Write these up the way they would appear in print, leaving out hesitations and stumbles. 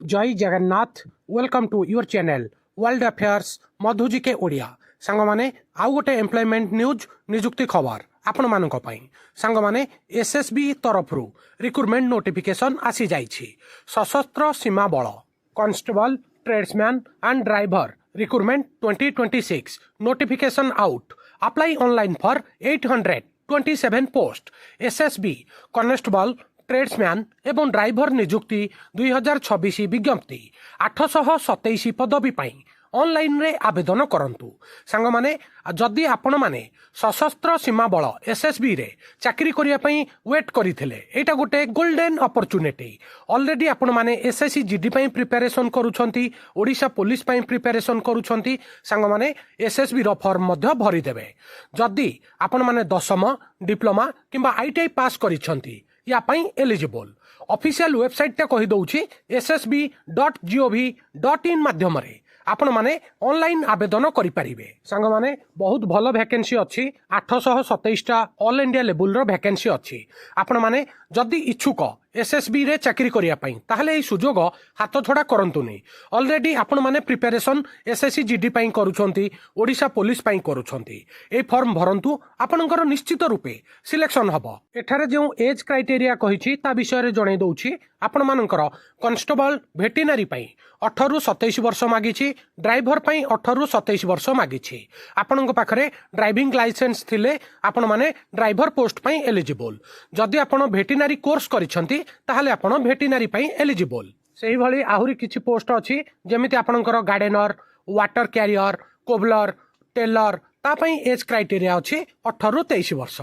जय Jagannath welcome to your channel world affairs Madhuji के ओडिया सांग माने आउ गोटे एम्प्लॉयमेंट न्यूज निजुक्ति खबर आपण मानक पई सांग माने एसएसबी तरफ रिक्रुटमेंट नोटिफिकेशन आसी जाइछि सशस्त्र सीमा बल constable tradesman and driver recruitment 2026 notification out apply online for 827 post SSB constable tradesman एवं ड्राइवर निजुक्ति 2026 विज्ञप्ति 827 पदवी पाई ऑनलाइन रे आवेदन करंतु सांग माने जदि आपण माने सशस्त्र सीमा बल एसएसबी रे चाकरी करिया पई वेट करिथिले एटा गोटे गोल्डन अपॉर्चुनिटी ऑलरेडी आपण माने एसएससी जीडी पई प्रिपरेशन करूछंती ओडिशा पुलिस पई प्रिपरेशन करूछंती सांग माने एसएसबी रो फॉर्म मध्य भरि देबे जदि आपण माने 10म डिप्लोमा किंबा आईटीआई पास करिछंती या पई एलिजिबल ऑफिशियल वेबसाइट टा कहि दउछि ssb.gov.in माध्यम रे आपण माने ऑनलाइन आवेदन करि परिबे सांग माने बहुत भलो वैकेंसी अछि 827 टा ऑल इंडिया लेवल रो वैकेंसी अछि आपण माने जदि इच्छुक एसएसबी रे चाकरी करिया पई ताहले ए सुजोग हाथ छोड़ा करंतु नै ऑलरेडी आपण माने प्रिपरेशन एसएससी जीडी पई करूछंती ओडिशा पुलिस पई करूछंती ए फॉर्म भरंतु आपनकर निश्चित रूपे सिलेक्शन हबो एठारे जो एज क्राइटेरिया कहिछि ता विषय रे जणै दउछि आपण मानकर कांस्टेबल वेटरनरी पई 18 रु 27 वर्ष मागिछि ड्राइवर पई 18 रु 27 वर्ष मागिछि आपनक पाखरे ड्राइविंग लाइसेंस थिले आपण माने ड्राइवर पोस्ट पई एलिजिबल जदि आपण वेटरनरी कोर्स करिछंती ताहले आपण वेटरनरी पई एलिजिबल सेही भली आहुरी किछि पोस्ट अछि जेमिति आपणकर gardener water carrier cobbler tailor ता पई एज क्राइटेरिया अछि 18 रु 23 वर्ष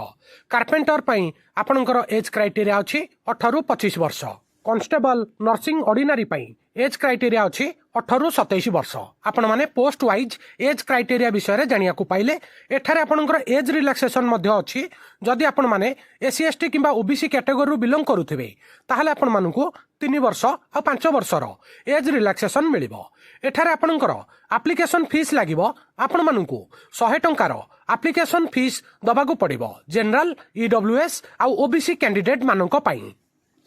कारपेंटर पई आपणकर एज क्राइटेरिया अछि 18 रु 25 वर्ष कांस्टेबल नर्सिंग ऑर्डिनरी पई एज क्राइटेरिया अछि 18 रु 27 वर्ष आपण माने पोस्ट वाइज एज क्राइटेरिया विषय रे जानिया को पाइले एठारे आपणकर एज रिलैक्सेशन मध्ये अछि जदि आपण माने एससी एसटी किंबा ओबीसी कैटेगरी रु बिलोंग करूथिबे ताहले आपण मानकु 3 वर्ष आ 5 वर्षर एज रिलैक्सेशन मिलिबो एठारे आपणकर एप्लिकेशन फीस लागिबो आपण मानकु 100 टंकार एप्लिकेशन फीस दबाकू पड़िबो जनरल ईडब्ल्यूएस आ ओबीसी कैंडिडेट मानक पई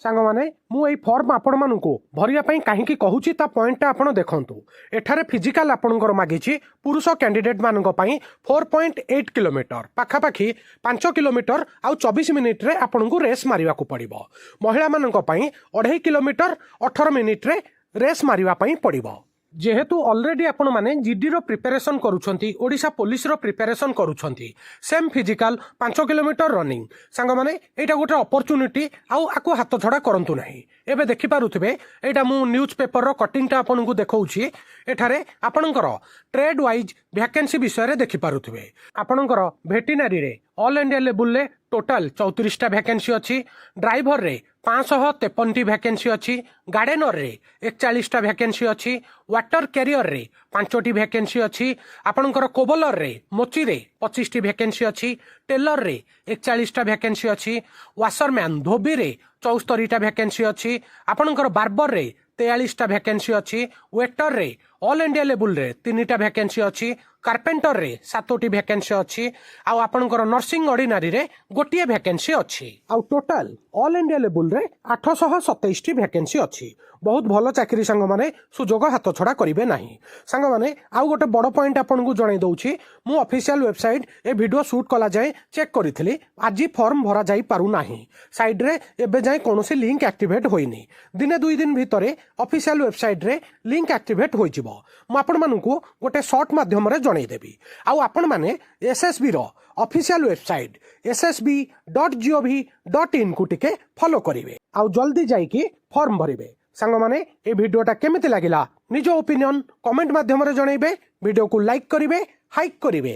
सांग माने मु एई फॉर्म आपण मानकु भरिया पई काहे की कहूची ता पॉइंट आपण देखंतु एठारे फिजिकल आपणकर मागिची पुरुष कैंडिडेट मानक पई 4.8 किलोमीटर पाखा पाखी 5 किलोमीटर आ 24 मिनिट रे आपणकु रेस मारिवा को पड़िबो महिला मानक पई 2.5 किलोमीटर 18 मिनिट रे रेस मारिवा पई पड़िबो जेहेतु ऑलरेडी आपण माने जीडी रो प्रिपरेशन करूछंती ओडिशा पुलिस रो प्रिपरेशन करूछंती सेम फिजिकल 5 किलोमीटर रनिंग सांग माने एटा गोटे अपॉर्चुनिटी आउ आको हाथ छड़ा करंतु नाही एबे देखि पारुथिबे एटा मु न्यूज पेपर रो कटिंग टा आपनकु देखौछि एठारे आपनकर ट्रेड वाइज वैकेंसी विषय रे देखि पारुथिबे आपनकर वेटरनरी रे ऑल इंडिया लेवल रे टोटल 34 टा वैकेंसी अछि ड्राइवर रे 553 वैकेंसी अछि गार्डनर रे 41 टा वैकेंसी अछि वाटर कैरियर रे 5टी वैकेंसी अछि आपनकर कोबलर रे मोची रे 25 टी वैकेंसी अछि टेलर रे 41 टा वैकेंसी अछि वाशरमैन धोबी रे 74 टा वैकेंसी अछि आपनकर बार्बर रे 43 टा वैकेंसी अछि वेटर रे ऑल इंडिया लेवल रे 3 टा वैकेंसी अछि कारपेंटर रे 7टी वैकेंसी अछि आ आपनकर नर्सिंग ऑर्डिनरी रे गोटिए वैकेंसी अछि आ टोटल ऑल इंडिया लेवल रे 827 टी वैकेंसी अछि बहुत भलो चाकरी संग माने सुजोग हाथ छड़ा करिवे नाही संग माने आउ गोटे बड़ पॉइंट आपनकु जणै दउछि मु ऑफिशियल वेबसाइट ए वीडियो शूट कला जाय चेक करिथिली आजि फॉर्म भरा जाई पारु नाही साइड रे एबे जाय कोनोसी लिंक एक्टिवेट होइनी दिने 2 दिन भितरे ऑफिशियल वेबसाइट रे लिंक एक्टिवेट होई जिवो मु आपण मानकु गोटे शॉर्ट माध्यम रे जणै देबी आउ आपण माने एसएसबी रो ऑफिशियल वेबसाइट ssb.gov.in को टिके फॉलो करिवे आउ जल्दी जाई कि फॉर्म भरिवे सांग माने ए वीडियोटा केमिति लागिला निज ओपिनियन कमेंट माध्यम रे जणैबे वीडियो को लाइक करिवे हाइक करिवे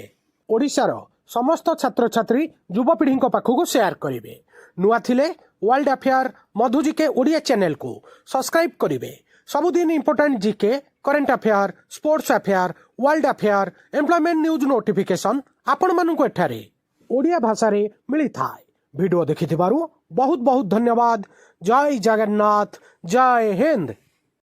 ओडिसा रो समस्त छात्र छात्री युवपीढ़ी पाखक शेयर करिवे नुआ थिले वर्ल्ड अफेयर मधुजी के ओडिया चैनल को सब्सक्राइब करिवे सबुदिन important GK current affair sports affair world affair employment news notification आपण मानकु एठारे ओडिया भाषा रे मिली थाए वीडियो देखिथिबारु बहुत बहुत धन्यवाद जय जगन्नाथ जय हिंद।